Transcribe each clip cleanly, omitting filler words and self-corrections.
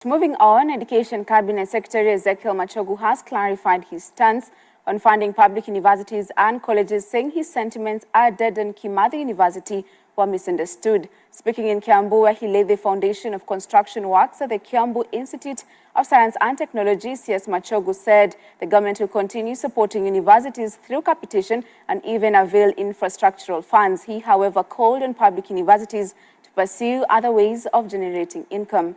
Moving on, Education Cabinet Secretary Ezekiel Machogu has clarified his stance on funding public universities and colleges, saying his sentiments at Dedan Kimathi University were misunderstood. Speaking in Kiambu, where he laid the foundation of construction works at the Kiambu Institute of Science and Technology, CS Machogu said the government will continue supporting universities through capitation and even avail infrastructural funds. He, however, called on public universities to pursue other ways of generating income.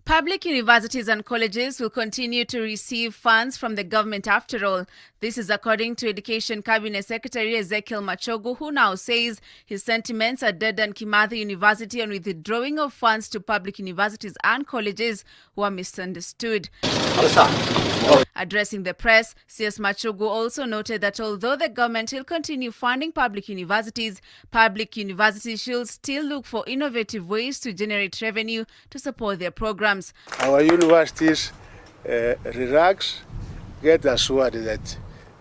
Public universities and colleges will continue to receive funds from the government after all. This is according to Education Cabinet Secretary Ezekiel Machogu, who now says his sentiments at Dedan Kimathi University on withdrawing of funds to public universities and colleges were misunderstood. Addressing the press, CS Machogu also noted that although the government will continue funding public universities should still look for innovative ways to generate revenue to support their programs. Our universities relax, get assured that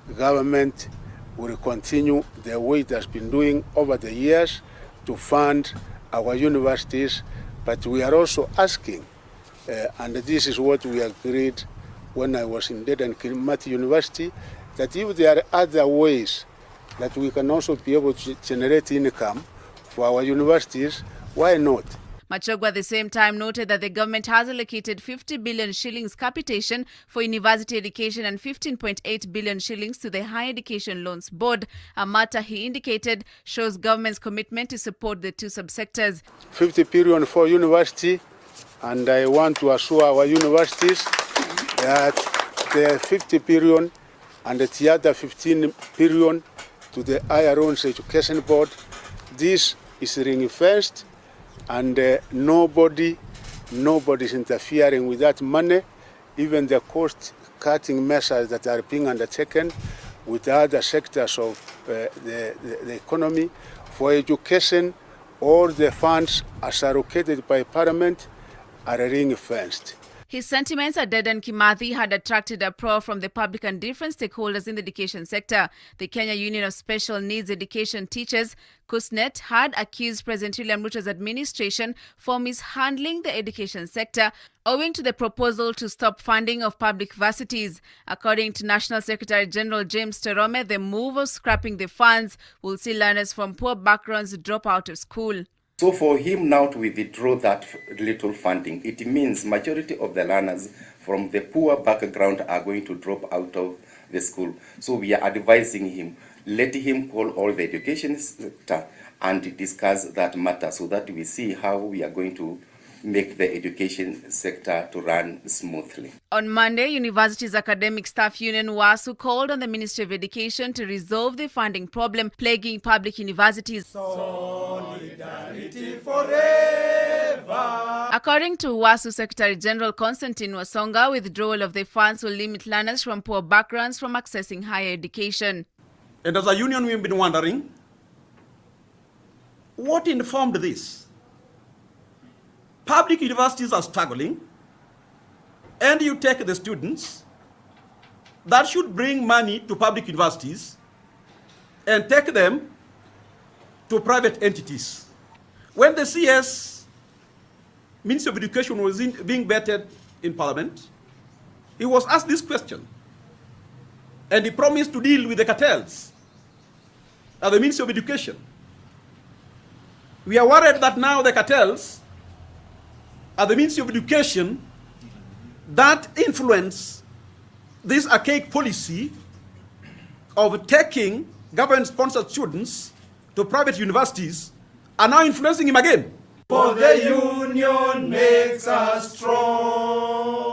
the government will continue the way it has been doing over the years to fund our universities, but we are also asking, and this is what we agreed when I was in Dedan Kimathi University, that if there are other ways that we can also be able to generate income for our universities, why not? Machogu at the same time noted that the government has allocated 50 billion shillings capitation for university education and 15.8 billion shillings to the Higher Education Loans Board, a matter he indicated shows government's commitment to support the two subsectors. 50 billion for university, and I want to assure our universities that the 50 billion and the other 15 billion to the Higher Education Board, this is ring-fenced, and nobody is interfering with that money. Even the cost-cutting measures that are being undertaken with other sectors of the economy for education, all the funds as allocated by Parliament are ring-fenced. His sentiments at Dedan Kimathi had attracted uproar from the public and different stakeholders in the education sector. The Kenya Union of Special Needs Education Teachers, KUSNET, had accused President William Ruto's administration for mishandling the education sector owing to the proposal to stop funding of public varsities. According to National Secretary General James Terome, the move of scrapping the funds will see learners from poor backgrounds drop out of school. So for him now to withdraw that little funding, it means majority of the learners from the poor background are going to drop out of the school. So we are advising him, let him call all the education sector and discuss that matter so that we see how we are going to make the education sector to run smoothly. On Monday, University's Academic Staff Union WASU called on the Ministry of Education to resolve the funding problem plaguing public universities. Solidarity forever. According to WASU Secretary General Constantine Wasonga, withdrawal of the funds will limit learners from poor backgrounds from accessing higher education. And as a union, we've been wondering, what informed this? Public universities are struggling, and you take the students that should bring money to public universities and take them to private entities. When the CS Minister of Education was being vetted in Parliament, he was asked this question, and he promised to deal with the cartels at the Ministry of Education. We are worried that now the cartels at the Ministry of Education that influence this archaic policy of taking government-sponsored students to private universities are now influencing him again. For the union makes us strong.